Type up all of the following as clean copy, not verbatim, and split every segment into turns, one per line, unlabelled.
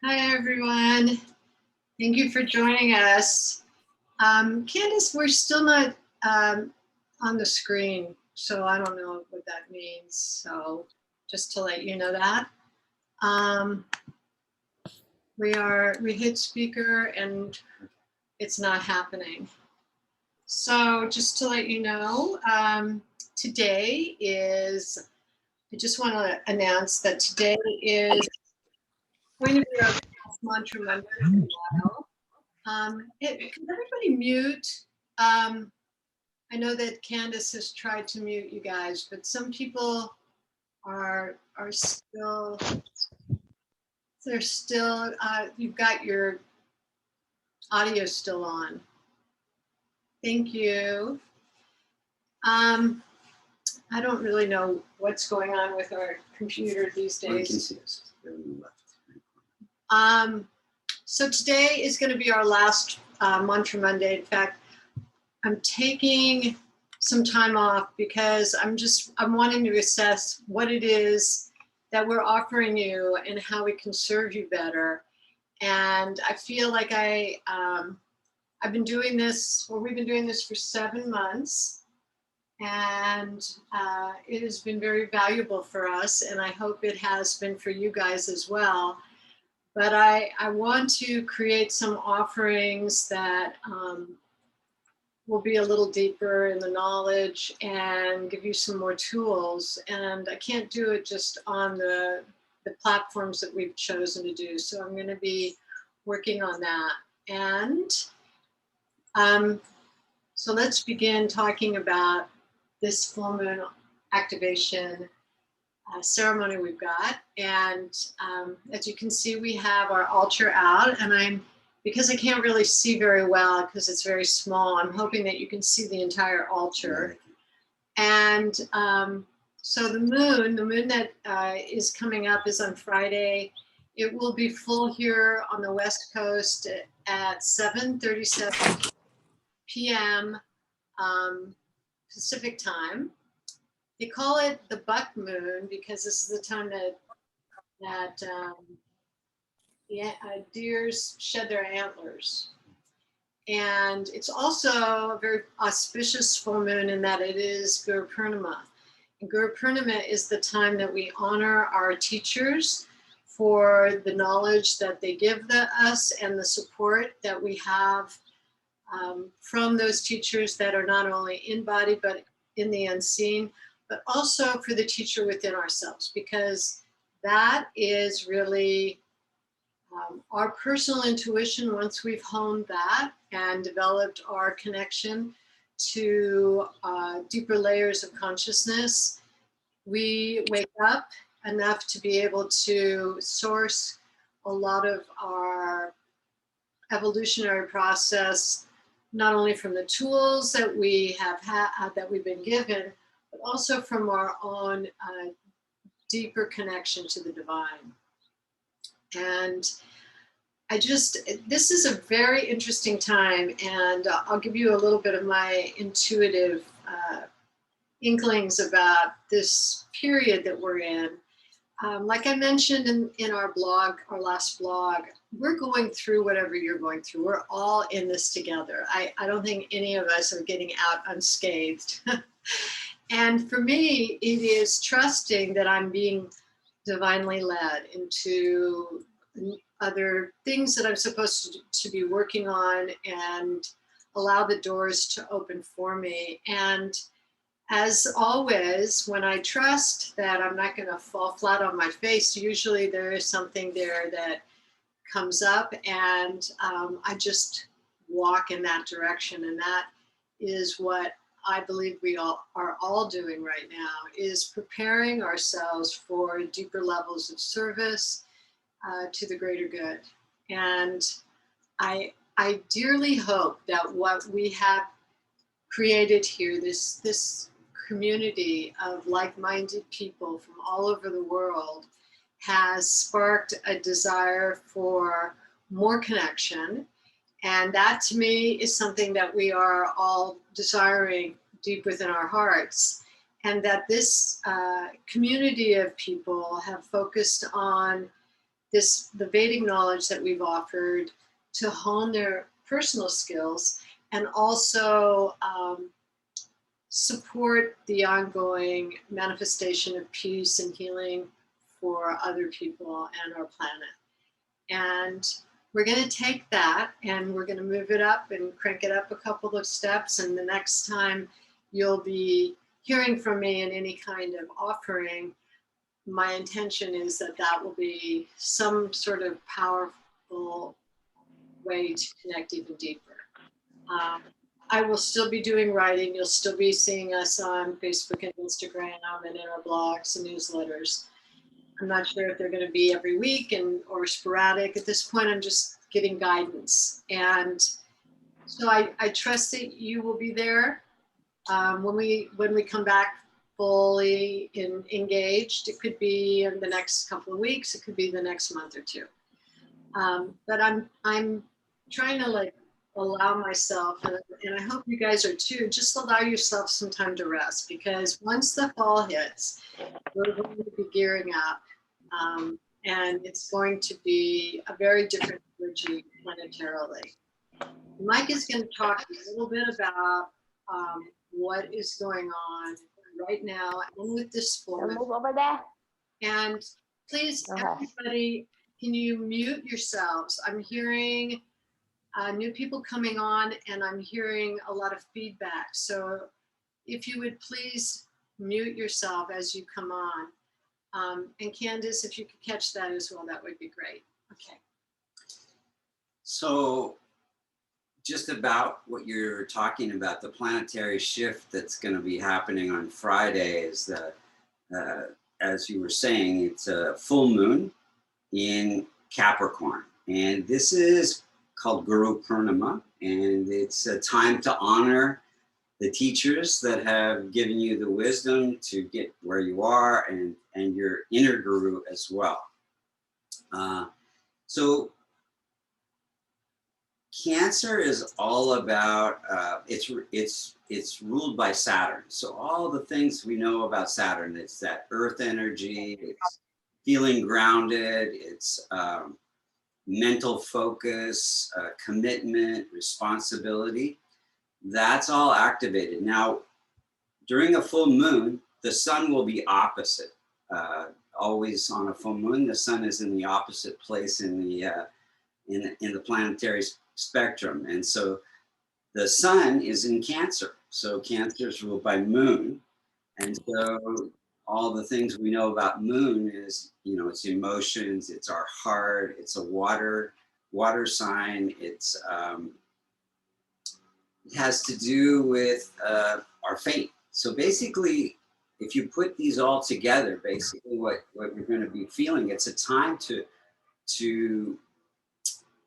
Hi, everyone. Thank you for joining us. Candace, we're still not on the screen, so I don't know what that means. So just to let you know that. We hit speaker and it's not happening. So just to let you know, today is, I just want to announce that today is going to be our mantra Monday in a while. Can everybody mute? I know that Candace has tried to mute you guys, but some people are still, you've got your audio still on. Thank you. I don't really know what's going on with our computer these days. So today is going to be our last Mantra Monday. In fact, I'm taking some time off because I'm wanting to assess what it is that we're offering you and how we can serve you better. And I feel like I've been doing this, we've been doing this for 7 months, and it has been very valuable for us, and I hope it has been for you guys as well. But I want to create some offerings that will be a little deeper in the knowledge and give you some more tools. And I can't do it just on the platforms that we've chosen to do. So I'm going to be working on that. And so let's begin talking about this full moon activation ceremony we've got. And as you can see, we have our altar out, and because I can't really see very well because it's very small, I'm hoping that you can see the entire altar. And so the moon that is coming up is on Friday. It will be full here on the West Coast at 7:37 p.m. Pacific time. They call it the buck moon because this is the time that deers shed their antlers. And it's also a very auspicious full moon in that it is Guru Purnima. And Guru Purnima is the time that we honor our teachers for the knowledge that they give us and the support that we have from those teachers that are not only in body but in the unseen, but also for the teacher within ourselves, because that is really our personal intuition. Once we've honed that and developed our connection to deeper layers of consciousness, we wake up enough to be able to source a lot of our evolutionary process, not only from the tools that we have that we've been given, but also from our own deeper connection to the divine. And this is a very interesting time, and I'll give you a little bit of my intuitive inklings about this period that we're in. Like I mentioned in our blog, our last blog, we're going through whatever you're going through. We're all in this together. I don't think any of us are getting out unscathed. And for me, it is trusting that I'm being divinely led into other things that I'm supposed to be working on, and allow the doors to open for me. And as always, when I trust that I'm not going to fall flat on my face, usually there is something there that comes up, and I just walk in that direction. And that is what I believe we are all doing right now, is preparing ourselves for deeper levels of service to the greater good. And I dearly hope that what we have created here, this community of like-minded people from all over the world, has sparked a desire for more connection. And that, to me, is something that we are all desiring deep within our hearts. and that this community of people have focused on the Vedic knowledge that we've offered to hone their personal skills and also support the ongoing manifestation of peace and healing for other people and our planet. And we're going to take that and we're going to move it up and crank it up a couple of steps. And the next time you'll be hearing from me in any kind of offering, my intention is that that will be some sort of powerful way to connect even deeper. I will still be doing writing. You'll still be seeing us on Facebook and Instagram and in our blogs and newsletters. I'm not sure if they're going to be every week or sporadic. At this point, I'm just getting guidance. And so I trust that you will be there when we come back fully engaged. It could be in the next couple of weeks. It could be the next month or two. But I'm trying to allow myself, and I hope you guys are too, just allow yourself some time to rest, because once the fall hits, we're going to be gearing up. And it's going to be a very different energy planetarily. Mike is going to talk a little bit about what is going on right now and with this format.
Move over there.
And please, everybody, can you mute yourselves? I'm hearing new people coming on, and I'm hearing a lot of feedback. So if you would please mute yourself as you come on. And Candace, if you could catch that as well, that would be great. Okay.
So just about what you're talking about, the planetary shift that's going to be happening on Friday is as you were saying, it's a full moon in Capricorn. And this is called Guru Purnima. And it's a time to honor the teachers that have given you the wisdom to get where you are, and your inner guru as well. So Cancer is all about, it's ruled by Saturn. So all the things we know about Saturn, it's that earth energy, it's feeling grounded, it's mental focus, commitment, responsibility. That's all activated. Now, during a full moon, the sun will be opposite. Always on a full moon, the sun is in the opposite place in the planetary spectrum. And so the sun is in Cancer. So Cancer is ruled by moon. And so all the things we know about moon is, it's emotions, it's our heart, it's a water sign. It has to do with our fate. So basically, if you put these all together, basically what we're going to be feeling, it's a time to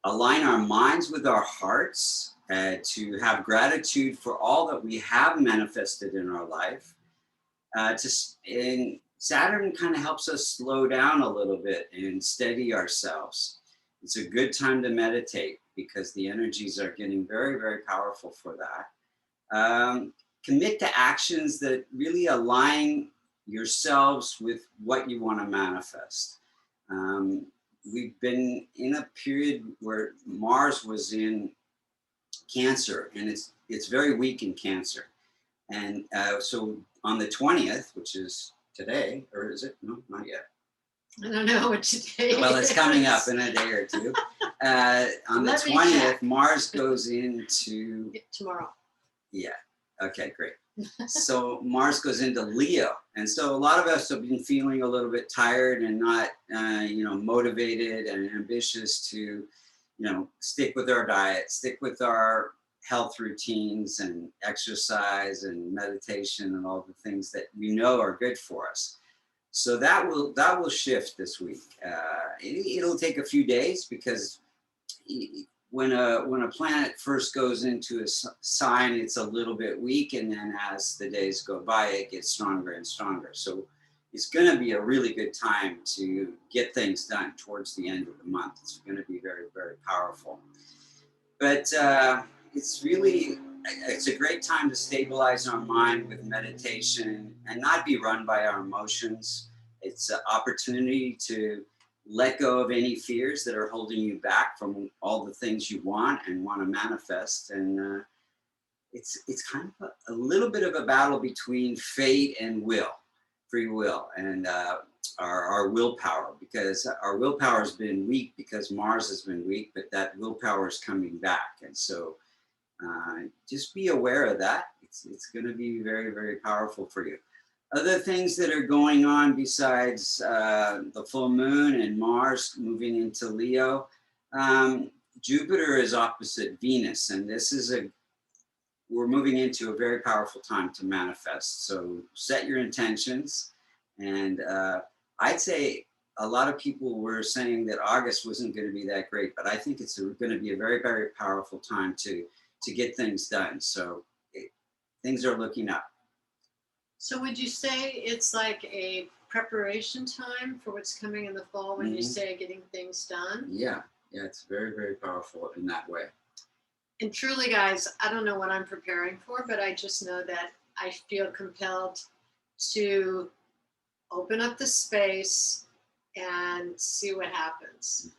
align our minds with our hearts, to have gratitude for all that we have manifested in our life. And Saturn kind of helps us slow down a little bit and steady ourselves. It's a good time to meditate because the energies are getting very, very powerful for that. Commit to actions that really align yourselves with what you want to manifest. We've been in a period where Mars was in Cancer, and it's very weak in Cancer. And so on the 20th, which is today, or is it? No, not yet.
I don't know what today
Well, it's
is.
coming up in a day or two. On the 20th, Mars goes into...
Tomorrow.
Yeah. Okay, great. So Mars goes into Leo. And so a lot of us have been feeling a little bit tired and not, motivated and ambitious to, stick with our diet, stick with our health routines and exercise and meditation and all the things that we know are good for us. So that will shift this week. It'll take a few days because when a planet first goes into a sign, it's a little bit weak, and then as the days go by, it gets stronger and stronger. So it's going to be a really good time to get things done towards the end of the month. It's going to be very, very powerful. But it's really it's a great time to stabilize our mind with meditation and not be run by our emotions. It's an opportunity to let go of any fears that are holding you back from all the things you want and want to manifest. And it's kind of a little bit of a battle between fate and free will, and our willpower, because our willpower has been weak because Mars has been weak, but that willpower is coming back. And so just be aware of that. It's going to be very, very powerful for you. Other things that are going on besides the full moon and Mars moving into Leo, Jupiter is opposite Venus, and we're moving into a very powerful time to manifest. So set your intentions, and I'd say a lot of people were saying that August wasn't going to be that great, but I think it's going to be a very, very powerful time to get things done. So things are looking up.
So would you say it's like a preparation time for what's coming in the fall when you say getting things done?
Yeah, it's very, very powerful in that way.
And truly, guys, I don't know what I'm preparing for, but I just know that I feel compelled to open up the space and see what happens.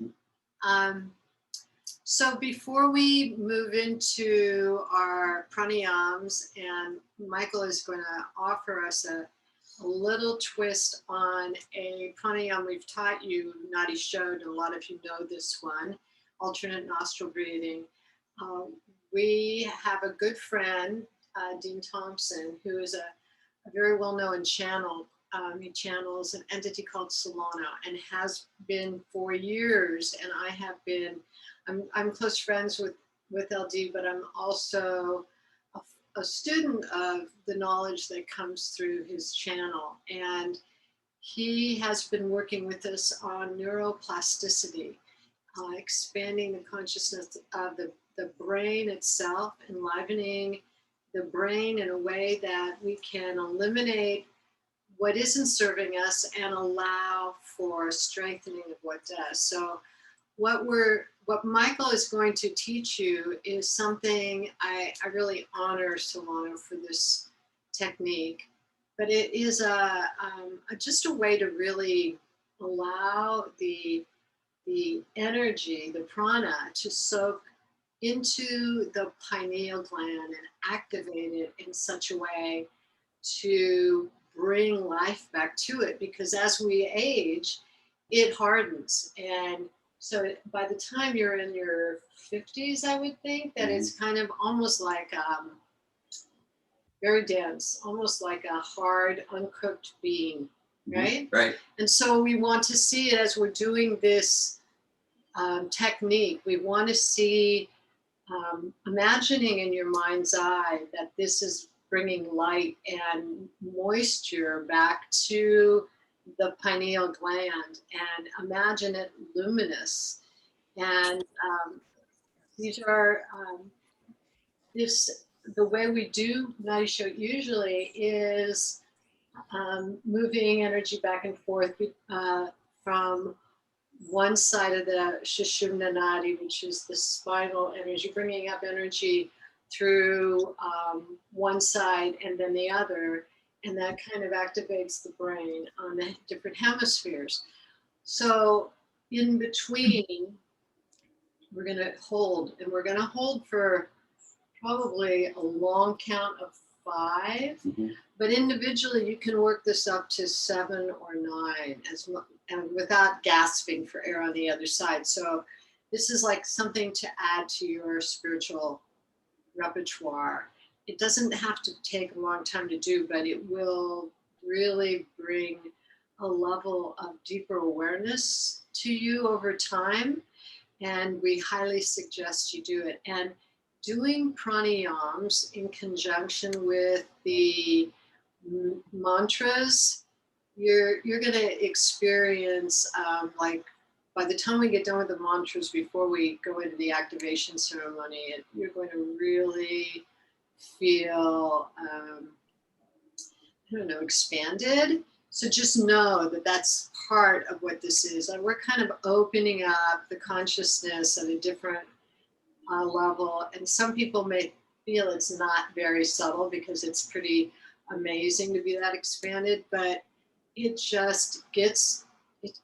So before we move into our pranayams, and Michael is going to offer us a little twist on a pranayam we've taught you, Nadi showed, and a lot of you know this one, alternate nostril breathing. We have a good friend, Dean Thompson, who is a very well-known channel. He channels an entity called Solana and has been for years. And I have been, I'm close friends with LD, but I'm also a student of the knowledge that comes through his channel. And he has been working with us on neuroplasticity, expanding the consciousness of the brain itself, enlivening the brain in a way that we can eliminate what isn't serving us and allow for strengthening of what does. So what Michael is going to teach you is something I really honor Solana for this technique, but it is just a way to really allow the energy, the prana, to soak into the pineal gland and activate it in such a way to bring life back to it, because as we age, it hardens. And so by the time you're in your 50s, I would think that it's kind of almost like very dense, almost like a hard, uncooked bean, right?
Right.
And so we want to see it as we're doing this technique. We want to see, imagining in your mind's eye that this is bringing light and moisture back to the pineal gland, and imagine it luminous. And these are the way we do Nadi Show usually is moving energy back and forth from one side of the Sushumna Nadi, which is the spinal energy, bringing up energy through one side and then the other, and that kind of activates the brain on the different hemispheres. So in between, we're going to hold, and we're going to hold for probably a long count of 5, but individually you can work this up to 7 or 9 and without gasping for air on the other side. So this is like something to add to your spiritual repertoire. It doesn't have to take a long time to do, but it will really bring a level of deeper awareness to you over time. And we highly suggest you do it. And doing pranayams in conjunction with the mantras, you're going to experience like by the time we get done with the mantras, before we go into the activation ceremony, you're going to really feel, I don't know, expanded. So just know that that's part of what this is. And we're kind of opening up the consciousness at a different level. And some people may feel it's not very subtle because it's pretty amazing to be that expanded, but it just gets,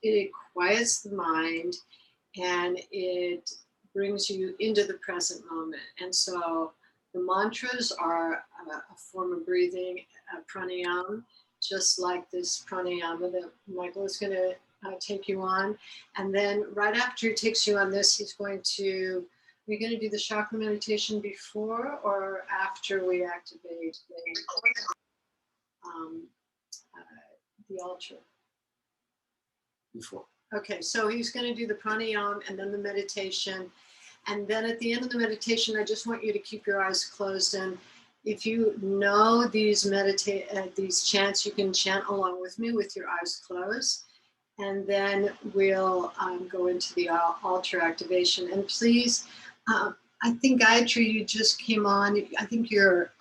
it quiets the mind and it brings you into the present moment. And so the mantras are a form of breathing, pranayama, just like this pranayama that Michael is going to take you on. And then right after he takes you on this, he's going to, we're going to do the chakra meditation before or after we activate um, the altar?
Before.
Okay, so he's going to do the pranayama and then the meditation. And then at the end of the meditation, I just want you to keep your eyes closed. And if you know these these chants, you can chant along with me with your eyes closed. And then we'll go into the altar activation. And please, I think Gayatri, you just came on. I think you're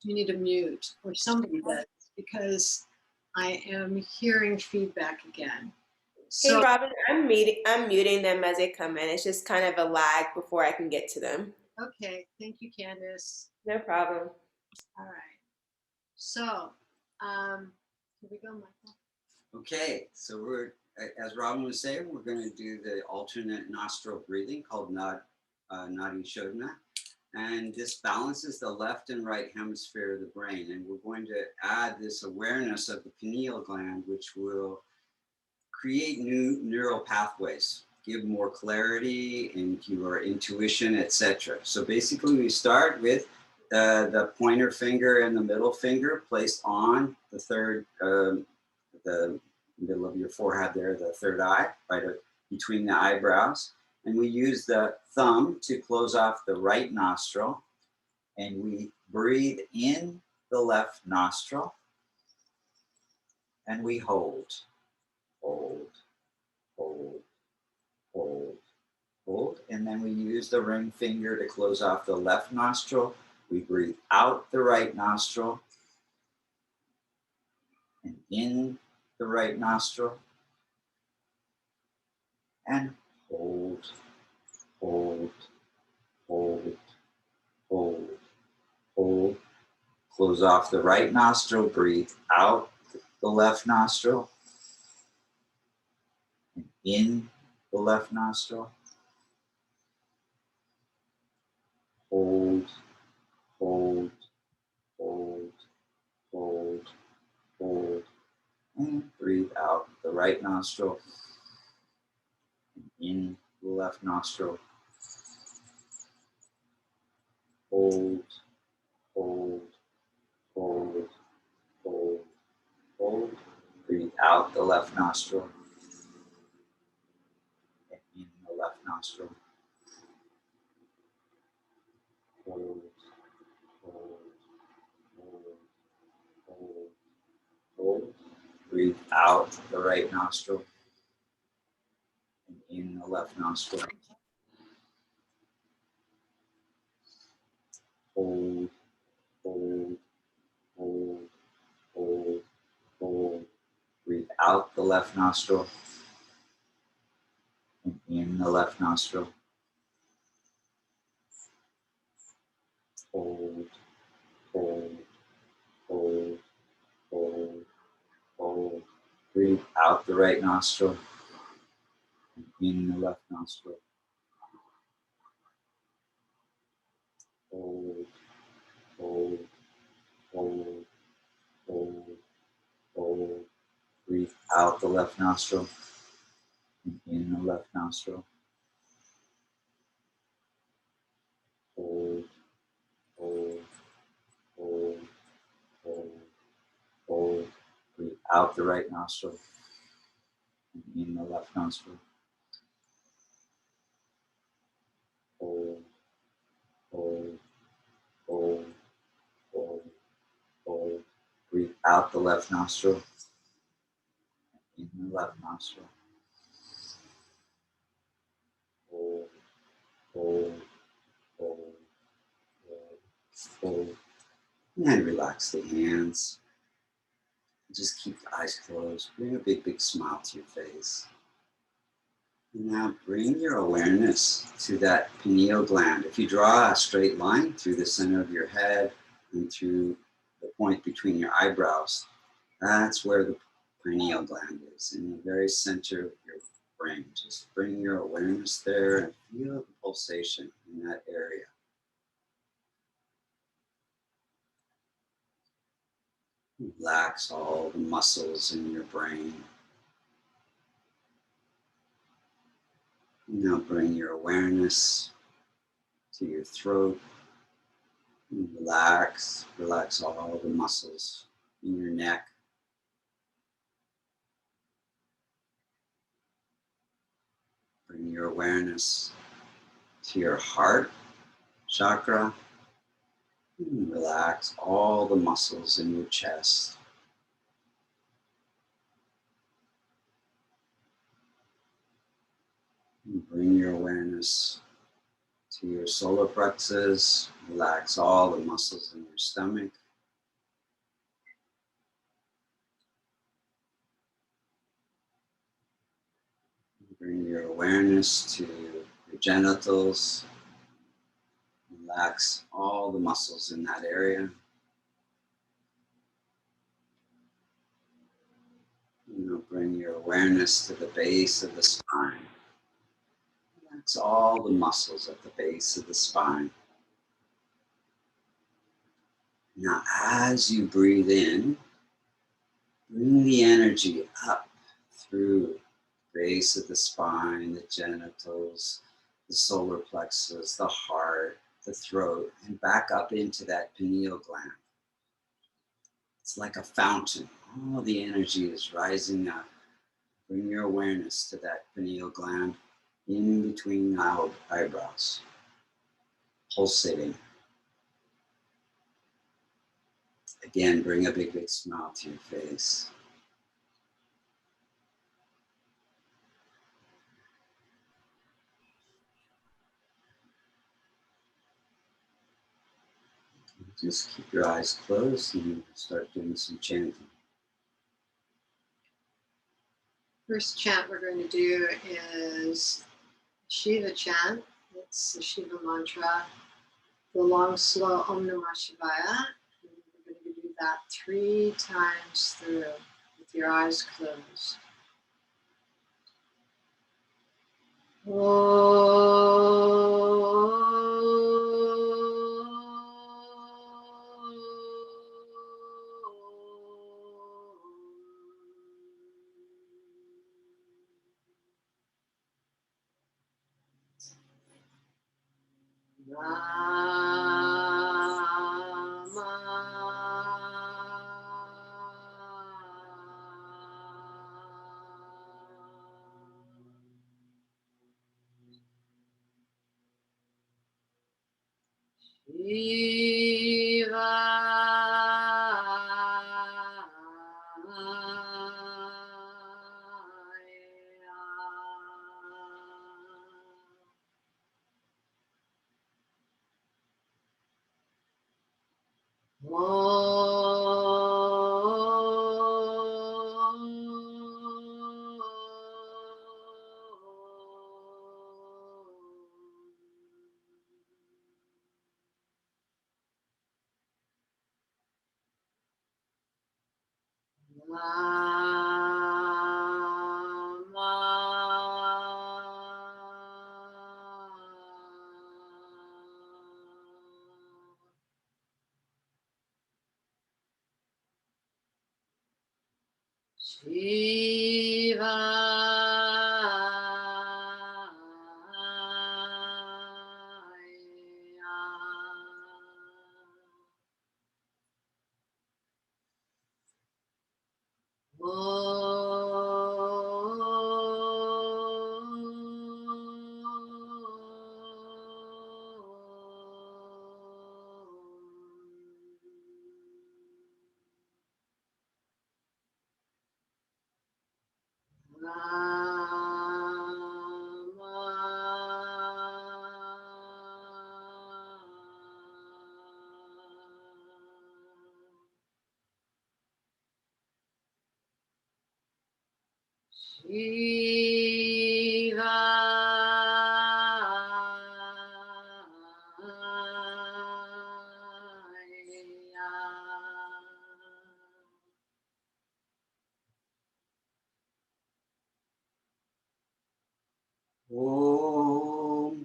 you need to mute or somebody does because I am hearing feedback again.
Hey,
So,
Robin, I'm muting them as they come in. It's just kind of a lag before I can get to them.
okay, thank you, Candace.
No problem.
All right. So, here we go, Michael.
Okay, so we're, as Robin was saying, we're going to do the alternate nostril breathing called Nadi Shodhana. And this balances the left and right hemisphere of the brain. And we're going to add this awareness of the pineal gland, which will create new neural pathways, give more clarity in your intuition, etc. So basically we start with the pointer finger and the middle finger placed on the third, the middle of your forehead there, the third eye, right between the eyebrows. And we use the thumb to close off the right nostril. And we breathe in the left nostril. And we hold, hold, hold, hold, hold. And then we use the ring finger to close off the left nostril. We breathe out the right nostril. And in the right nostril. And hold, hold, hold, hold, hold. Close off the right nostril, breathe out the left nostril, and in the left nostril. Hold, hold, hold, hold, hold, and breathe out the right nostril, and in the left nostril. Hold, hold, hold, hold, hold. Breathe out the left nostril and in the left nostril. Hold, hold, hold, hold, hold. Breathe out the right nostril and in the left nostril. Hold, hold, hold, hold, hold. Breathe out the left nostril and in the left nostril. Hold, hold, hold, hold, hold. Breathe out the right nostril and in the left nostril. Hold, hold, hold, hold, hold. Breathe out the left nostril and in the left nostril. Hold, hold, hold, hold, hold. Breathe out the right nostril and in the left nostril. Hold, hold, hold, hold, hold. Breathe out the left nostril and in the left nostril. Hold, hold, hold, hold, hold. And then relax the hands. Just keep the eyes closed. Bring a big, big smile to your face. Now bring your awareness to that pineal gland. If you draw a straight line through the center of your head and through the point between your eyebrows, that's where the pineal gland is, in the very center of your brain. Just bring your awareness there and feel the pulsation in that area. Relax all the muscles in your brain. Now bring your awareness to your throat. Relax all the muscles in your neck. Bring your awareness to your heart chakra. Relax all the muscles in your chest. Bring your awareness to your solar plexus. Relax all the muscles in your stomach. Bring your awareness to your genitals. Relax all the muscles in that area. Bring your awareness to the base of the spine. Relax all the muscles at the base of the spine. Now, as you breathe in, bring the energy up through the base of the spine, the genitals, the solar plexus, the heart, the throat, and back up into that pineal gland. It's like a fountain. All the energy is rising up. Bring your awareness to that pineal gland in between the eyebrows, pulsating. Again, bring a big smile to your face. Just keep your eyes closed and start doing some chanting.
First chant we're going to do is Shiva chant. It's the Shiva mantra, the long, slow Om Namah Shivaya. And we're going to do that 3 times through with your eyes closed. Shiva. Shiva.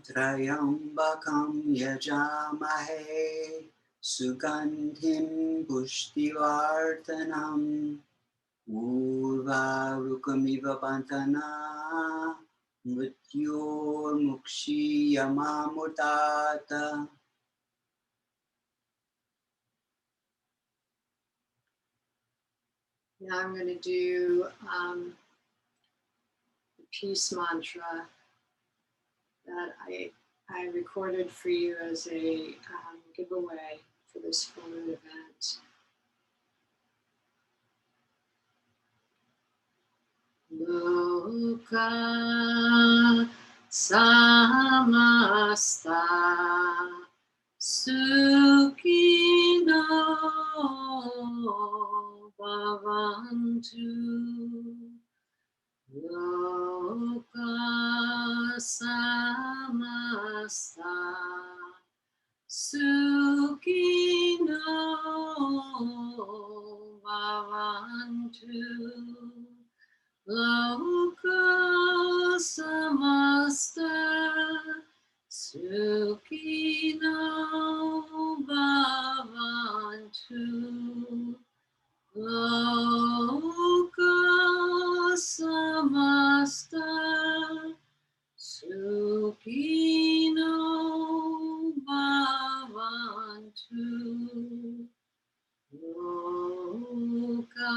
Trayambakam yajamahe sugandhim pushtivartanam urvarukamiva pantana mrityor mukshiyamamutata.
Now I'm going to do the peace mantra that I recorded for you as a giveaway for this full moon event. Loka samasta sukhino bhavantu. Loka samasta sukhino bhavantu. Loka samasta sukhino bhavantu. Loka samasta sukhino bhavantu. Loka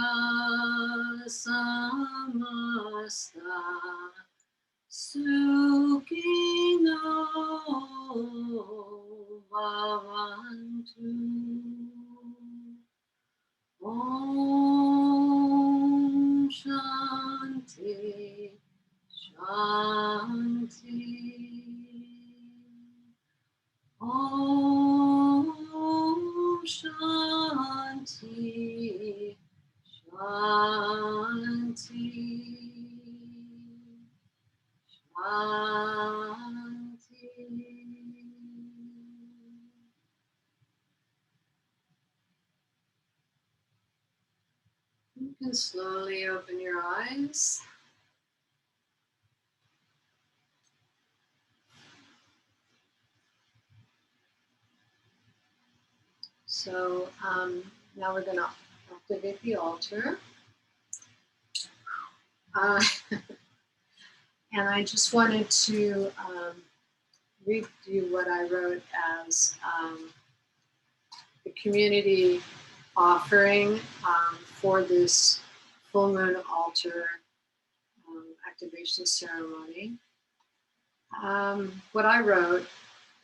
samasta sukhino bhavantu. Om Shanti Shanti. Om Shanti Shanti Shanti. You can slowly open your eyes. So now we're going to activate the altar. And I just wanted to read you what I wrote as the community offering for this full moon altar activation ceremony. What I wrote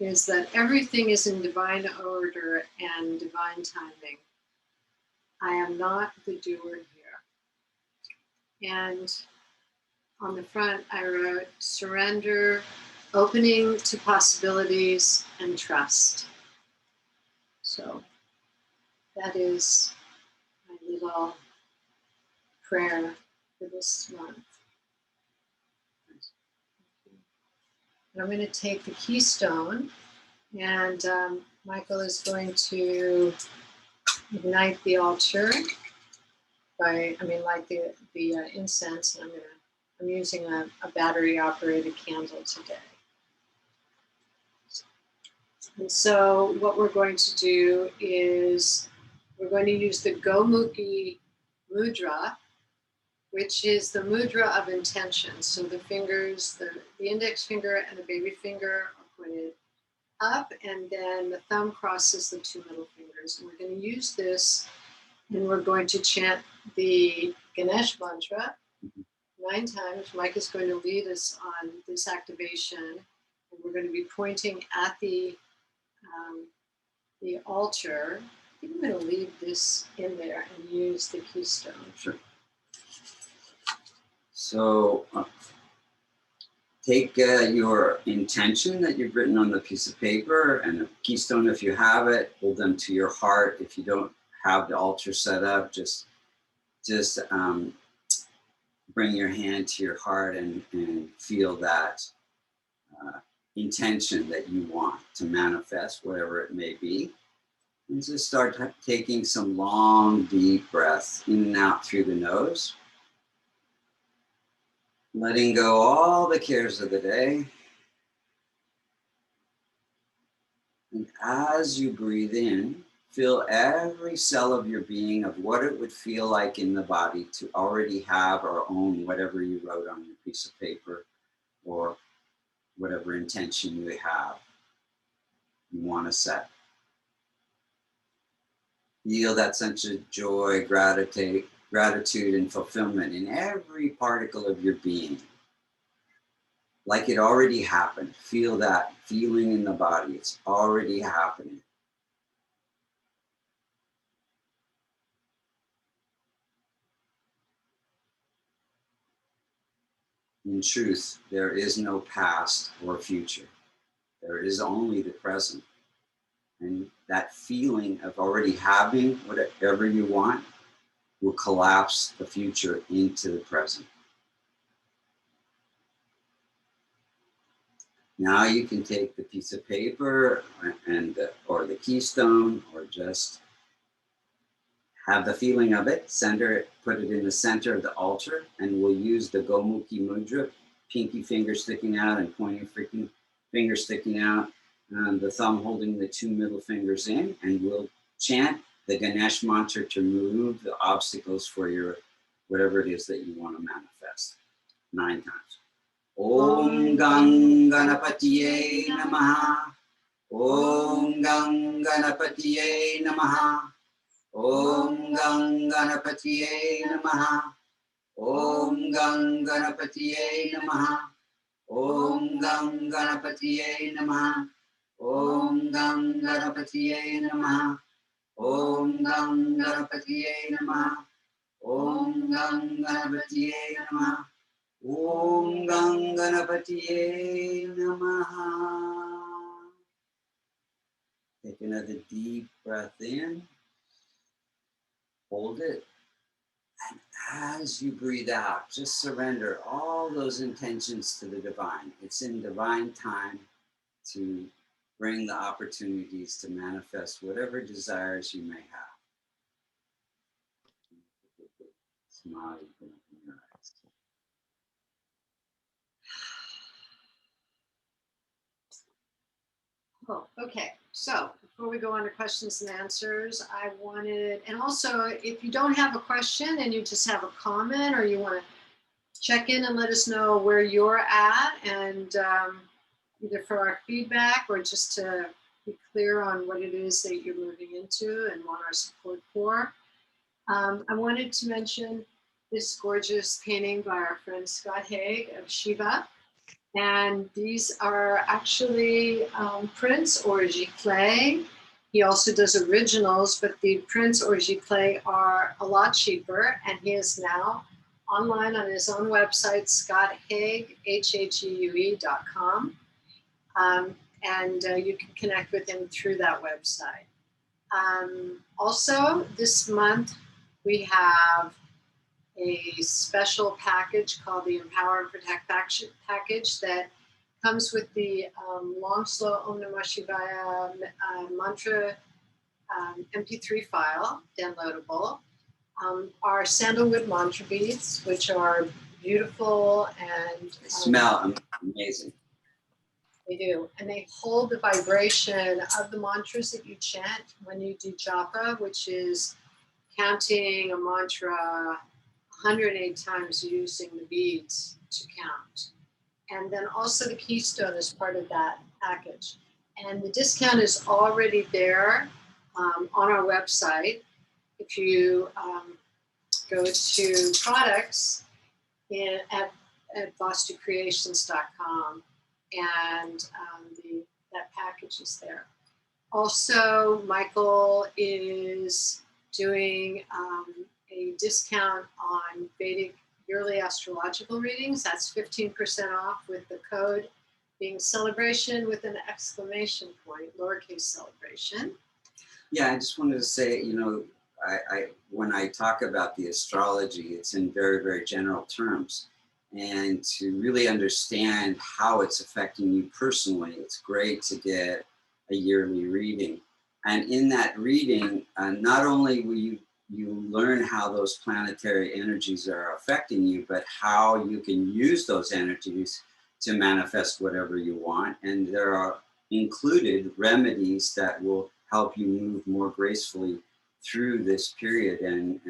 is that everything is in divine order and divine timing. I am not the doer here. And on the front, I wrote surrender, opening to possibilities, and trust. So that is my little prayer for this month. And I'm going to take the keystone, and Michael is going to ignite the altar light the incense, and I'm using a battery operated candle today. And so what we're going to do is we're going to use the Gomukhi mudra, which is the mudra of intention. So the fingers, the index finger and the baby finger are pointed up, and then the thumb crosses the two middle fingers. And we're going to use this, and we're going to chant the Ganesh mantra 9 times. Mike is going to lead us on this activation, and we're going to be pointing at the altar. I think I'm going to leave this in there and use the keystone.
Sure. So take your intention that you've written on the piece of paper and a keystone if you have it. Hold them to your heart. If you don't have the altar set up, just bring your hand to your heart and feel that intention that you want to manifest, whatever it may be. And just start taking some long, deep breaths in and out through the nose. Letting go all the cares of the day. as you breathe in, feel every cell of your being of what it would feel like in the body to already have or own whatever you wrote on your piece of paper or whatever intention you have, you want to set. Feel that sense of joy, gratitude, and fulfillment in every particle of your being. Like it already happened. Feel that feeling in the body. It's already happening. In truth, there is no past or future. There is only the present. And that feeling of already having whatever you want will collapse the future into the present. Now you can take the piece of paper and or the keystone, or just have the feeling of it, center it, put it in the center of the altar, and we'll use the Gomukhi Mudra, pinky finger sticking out and pointing finger sticking out, and the thumb holding the two middle fingers in, and we'll chant the Ganesh mantra to remove the obstacles for your whatever it is that you want to manifest 9 times. Om Gang Ganapatiye Namaha. Om Gang Ganapatiye Namaha. Om Gang Ganapatiye Namaha. Om Gang Ganapatiye Namaha. Om Gang Ganapatiye Namaha. Om Gang Ganapatiye Namaha. Om Gang Ganapatiye Namaha. Om Gang Ganapatiye Namaha. Om Gang Ganapatiye Namaha. Take another deep breath in. Hold it. And as you breathe out, just surrender all those intentions to the divine. It's in divine time to bring the opportunities to manifest whatever desires you may have. Smile, you can open your eyes.
Oh, okay. So before we go on to questions and answers, I wanted, and also if you don't have a question and you just have a comment, or you want to check in and let us know where you're at, and either for our feedback or just to be clear on what it is that you're moving into and want our support for. I wanted to mention this gorgeous painting by our friend Scott Haig of Shiva. And these are actually prints or giclée. He also does originals, but the prints or giclée are a lot cheaper. And he is now online on his own website, scotthague, HAGUE.com. And you can connect with him through that website. Also, this month we have a special package called the Empower and Protect package that comes with the long, slow Om Namah Shivaya mantra MP3 file, downloadable. Our sandalwood mantra beads, which are beautiful and
they smell amazing.
They do, and they hold the vibration of the mantras that you chant when you do japa, which is counting a mantra 108 times using the beads to count. And then also the keystone is part of that package. And the discount is already there on our website. If you go to products at vastucreations.com, and that package is there. Also, Michael is doing a discount on Vedic yearly astrological readings. That's 15% off with the code being celebration with an exclamation point, lowercase celebration.
Yeah, I just wanted to say, you know, I when I talk about the astrology, it's in very, very general terms. And to really understand how it's affecting you personally, it's great to get a yearly reading. And in that reading, not only will you learn how those planetary energies are affecting you, but how you can use those energies to manifest whatever you want. And there are included remedies that will help you move more gracefully through this period and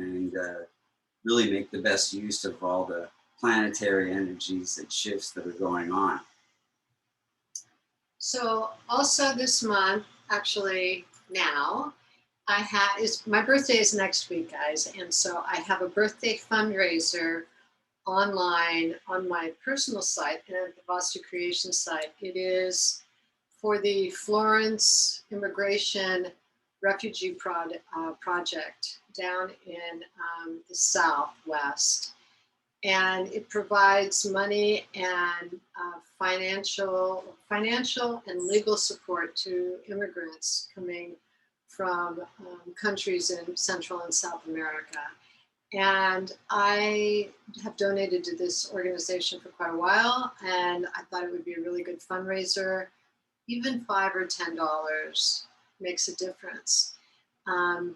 really make the best use of all the planetary energies and shifts that are going on.
So also this month, actually now, my birthday is next week, guys, and so I have a birthday fundraiser online on my personal site and at the Vastu Creation site. It is for the Florence Immigration Refugee Project down in the Southwest. And it provides money and financial and legal support to immigrants coming from countries in Central and South America. And I have donated to this organization for quite a while, and I thought it would be a really good fundraiser. Even $5 or $10 makes a difference.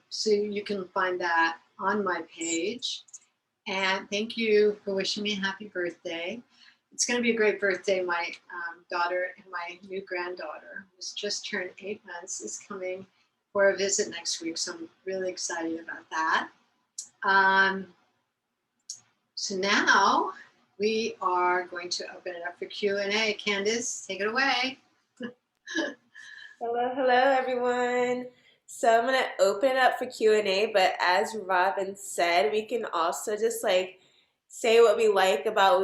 So you can find that on my page. And thank you for wishing me a happy birthday. It's going to be a great birthday. My daughter and my new granddaughter, who's just turned 8 months, is coming for a visit next week. So I'm really excited about that. So now we are going to open it up for Q&A. Candace, take it away.
Hello, everyone. So I'm gonna open it up for Q&A, but as Robin said, we can also just like say what we like about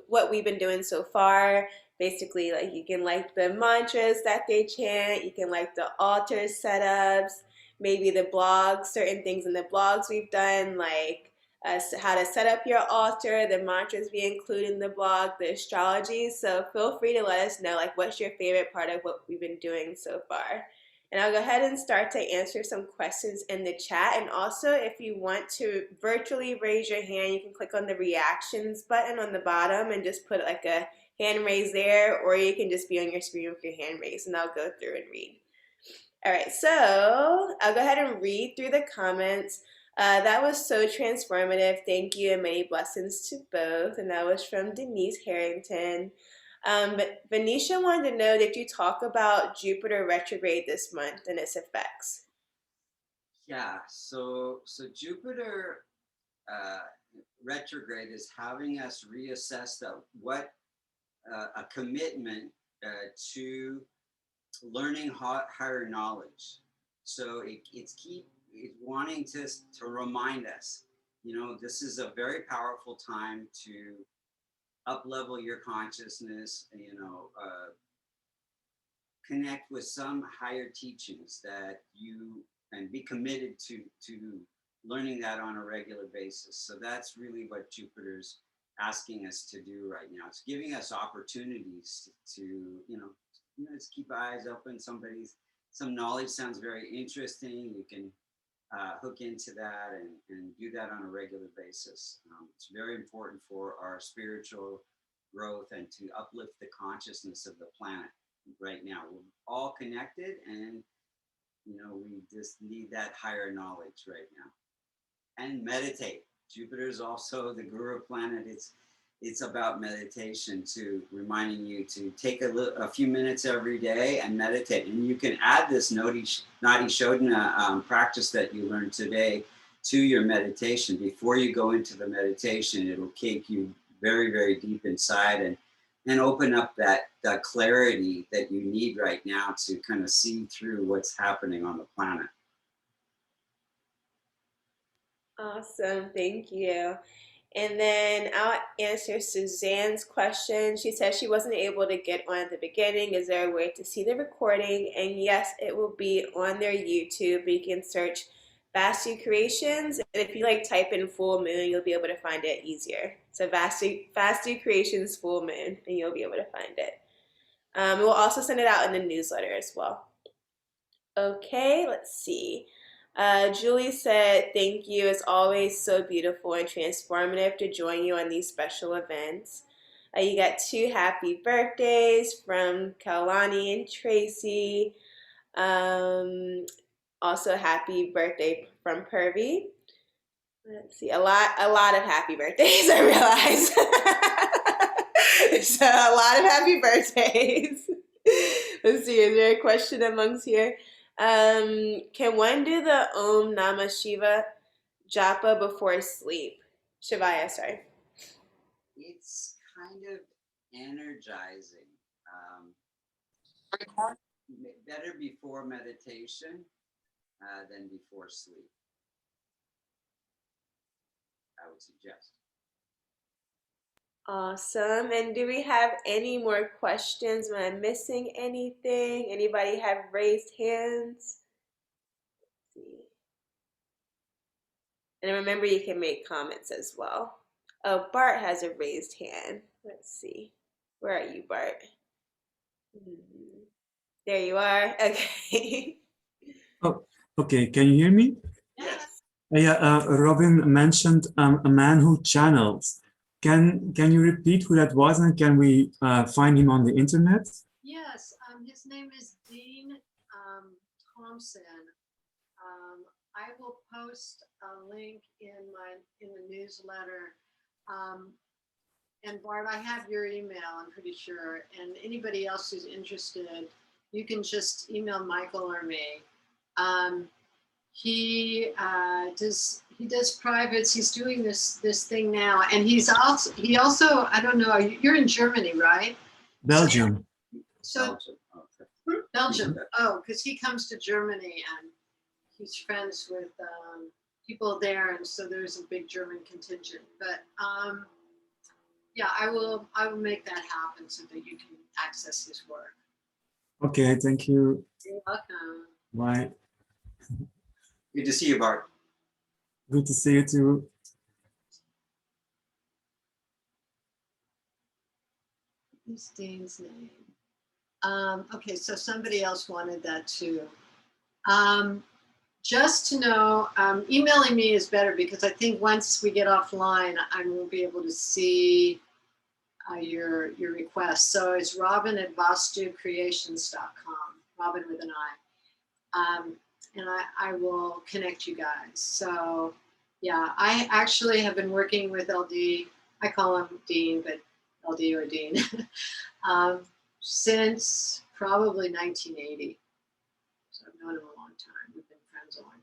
what we've been doing so far. Basically, like you can like the mantras that they chant, you can like the altar setups, maybe the blogs, certain things in the blogs we've done, like how to set up your altar, the mantras we include in the blog, the astrology. So feel free to let us know like what's your favorite part of what we've been doing so far. And I'll go ahead and start to answer some questions in the chat. And also, if you want to virtually raise your hand, you can click on the reactions button on the bottom and just put like a hand raise there, or you can just be on your screen with your hand raised, and I'll go through and read. All right, so I'll go ahead and read through the comments. That was so transformative. Thank you, and many blessings to both. And that was from Denise Harrington. But Venetia wanted to know, did you talk about Jupiter retrograde this month and its effects?
Yeah, so Jupiter retrograde is having us reassess a commitment to learning higher knowledge. So it's wanting to remind us, this is a very powerful time to up-level your consciousness, connect with some higher teachings and be committed to learning that on a regular basis. So that's really what Jupiter's asking us to do right now. It's giving us opportunities to just keep eyes open. Some knowledge sounds very interesting. You can hook into that and do that on a regular basis. It's very important for our spiritual growth and to uplift the consciousness of the planet right now. We're all connected, and we just need that higher knowledge right now. And meditate. Jupiter is also the guru planet. It's about meditation too, reminding you to take a few minutes every day and meditate. And you can add this Nadi Shodhana practice that you learned today to your meditation. Before you go into the meditation, it'll take you very, very deep inside and open up that clarity that you need right now to kind of see through what's happening on the planet.
Awesome, thank you. And then I'll answer Suzanne's question. She said she wasn't able to get on at the beginning. Is there a way to see the recording? And yes, it will be on their YouTube. You can search Vastu Creations. And if you type in full moon, you'll be able to find it easier. So Vastu Creations full moon, and you'll be able to find it. We'll also send it out in the newsletter as well. Okay, let's see. Julie said, thank you. It's always so beautiful and transformative to join you on these special events. You got 2 happy birthdays from Kaulani and Tracy. Also happy birthday from Purvi. Let's see, a lot of happy birthdays, I realize. So a lot of happy birthdays. Let's see, is there a question amongst here? Can one do the Om Namah Shiva japa before sleep? Shivaya, sorry.
It's kind of energizing. Better before meditation than before sleep, I would suggest.
Awesome. And do we have any more questions? Am I missing anything? Anybody have raised hands? Let's see. And remember, you can make comments as well. Oh, Bart has a raised hand. Let's see. Where are you, Bart? There you are. Okay.
Oh, okay. Can you hear me?
Yes.
Yeah. Robin mentioned a man who channels. Can you repeat who that was, and can we find him on the internet?
Yes, his name is Dean Thompson. I will post a link in the newsletter. And Bart, I have your email, I'm pretty sure. And anybody else who's interested, you can just email Michael or me. He does privates. He's doing this thing now, and he also I don't know. You're in Germany, right?
Belgium.
So Belgium. Oh, because he comes to Germany and he's friends with people there, and so there's a big German contingent. But yeah, I will make that happen so that you can access his work.
Okay, thank you.
You're welcome.
Bye.
Good to see you, Bart.
Good to see you too.
What's Dean's name? Okay, so somebody else wanted that too. Just to know, emailing me is better because I think once we get offline, I won't be able to see your request. So it's robin@vastucreations.com, Robin with an I. And I will connect you guys. So yeah, I actually have been working with LD. I call him Dean, but LD or Dean, since probably 1980. So I've known him a long time. We've been friends a long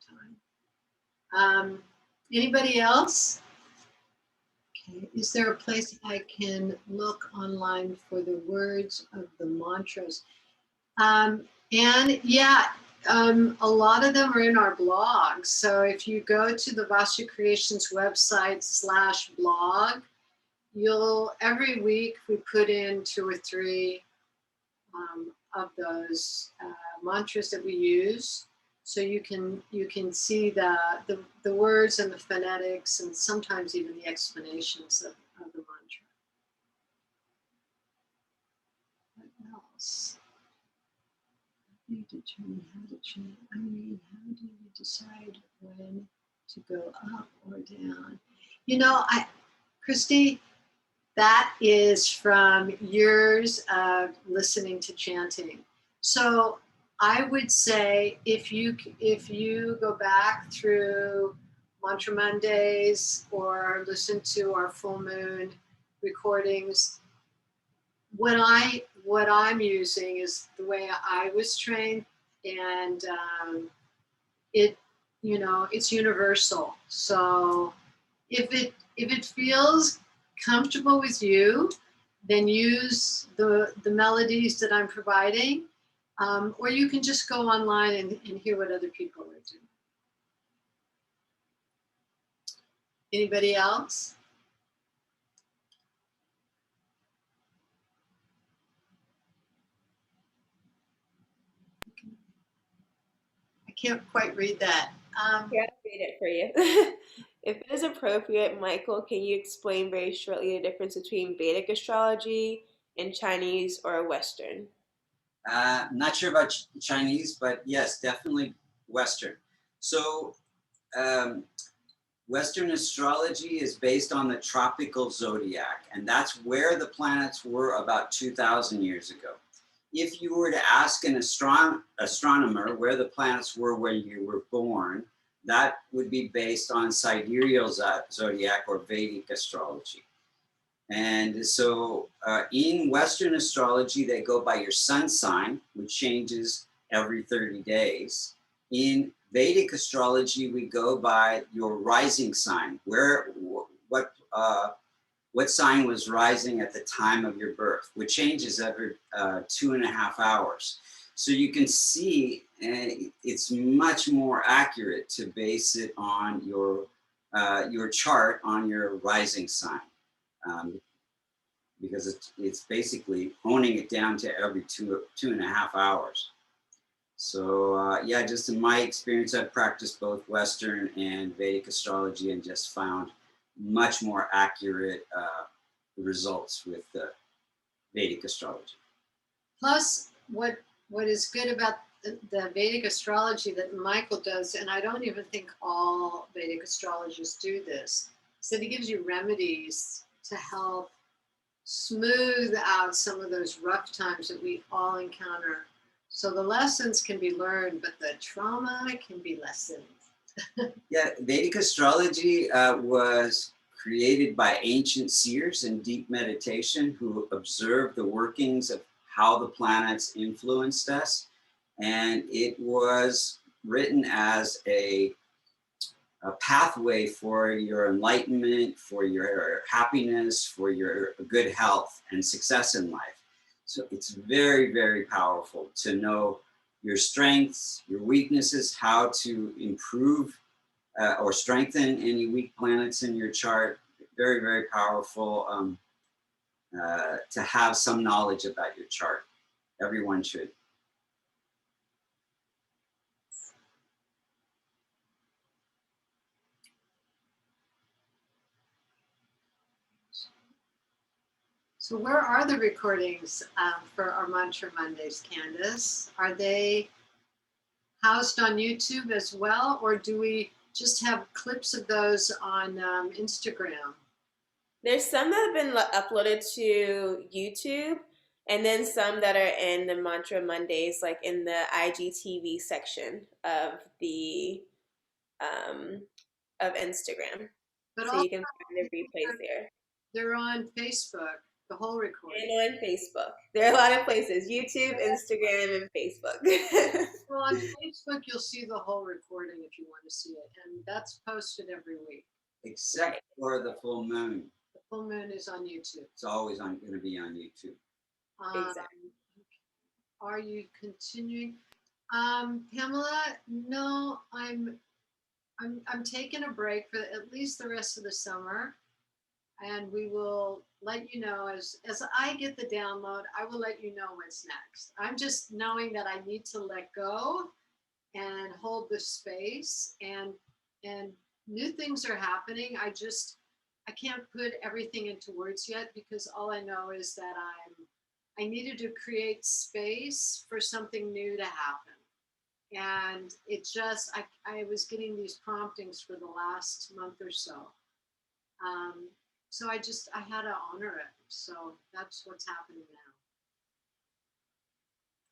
time. Anybody else? Okay. Is there a place I can look online for the words of the mantras? And yeah, a lot of them are in our blog. So if you go to the Vastu Creations website /blog, every week we put in 2 or 3 of those mantras that we use. So you can see the words and the phonetics and sometimes even the explanations of the mantra. What else? How do you determine how to chant? I mean, how do you decide when to go up or down? You know, Christy, that is from years of listening to chanting. So I would say if you go back through Mantra Mondays or listen to our full moon recordings, what I'm using is the way I was trained, and it's universal. So if it feels comfortable with you, then use the melodies that I'm providing, or you can just go online and hear what other people are doing. Anybody else? I can't quite read that.
Yeah, I'll read it for you. If it is appropriate, Michael, can you explain very shortly the difference between Vedic astrology and Chinese or Western?
Not sure about Chinese, but yes, definitely Western. So Western astrology is based on the tropical zodiac, and that's where the planets were about 2,000 years ago. If you were to ask an astronomer where the planets were when you were born, that would be based on sidereal zodiac or Vedic astrology. And so in Western astrology, they go by your sun sign, which changes every 30 days. In Vedic astrology, we go by your rising sign, what sign was rising at the time of your birth, which changes every 2.5 hours. So you can see it's much more accurate to base it on your chart on your rising sign, because it's basically honing it down to every 2.5 hours. So yeah, just in my experience, I've practiced both Western and Vedic astrology and just found much more accurate results with Vedic astrology.
Plus, what is good about the Vedic astrology that Michael does, and I don't even think all Vedic astrologers do this, is that he gives you remedies to help smooth out some of those rough times that we all encounter. So the lessons can be learned, but the trauma can be lessened.
Yeah, Vedic astrology was created by ancient seers in deep meditation who observed the workings of how the planets influenced us. And it was written as a pathway for your enlightenment, for your happiness, for your good health and success in life. So it's very, very powerful to know your strengths, your weaknesses, how to improve or strengthen any weak planets in your chart. Very, very powerful to have some knowledge about your chart. Everyone should.
So where are the recordings for our Mantra Mondays, Candace? Are they housed on YouTube as well, or do we just have clips of those on Instagram?
There's some that have been uploaded to YouTube, and then some that are in the Mantra Mondays, like in the IGTV section of the of Instagram.
But
So
also,
you can find the replays there.
they're on Facebook, the whole recording.
And on Facebook. There are a lot of places: YouTube, Instagram, and Facebook.
Well, on Facebook, you'll see the whole recording if you want to see it, and that's posted every week.
Except for the full moon.
The full moon is on YouTube.
It's always going to be on YouTube.
Exactly.
Are you continuing, Pamela? No, I'm taking a break for at least the rest of the summer, and we will let you know as I get the download. I will let you know what's next. I'm just knowing that I need to let go and hold the space, and new things are happening. I can't put everything into words yet, because all I know is that I needed to create space for something new to happen. And it just, I was getting these promptings for the last month or so. So I had to honor it. So that's what's happening now.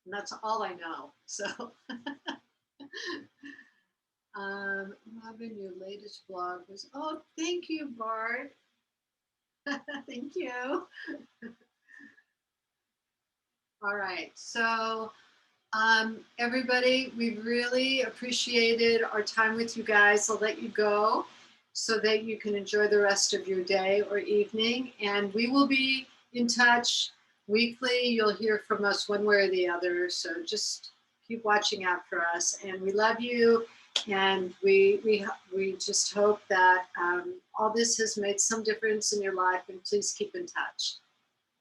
And that's all I know. So, Robin, your latest blog was, oh, thank you, Bart. Thank you. All right. So, everybody, we've really appreciated our time with you guys. I'll let you go so that you can enjoy the rest of your day or evening. And we will be in touch weekly. You'll hear from us one way or the other. So just keep watching out for us. And we love you. And we just hope that all this has made some difference in your life. And please keep in touch.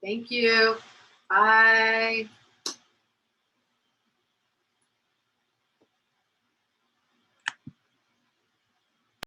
Thank you. Bye.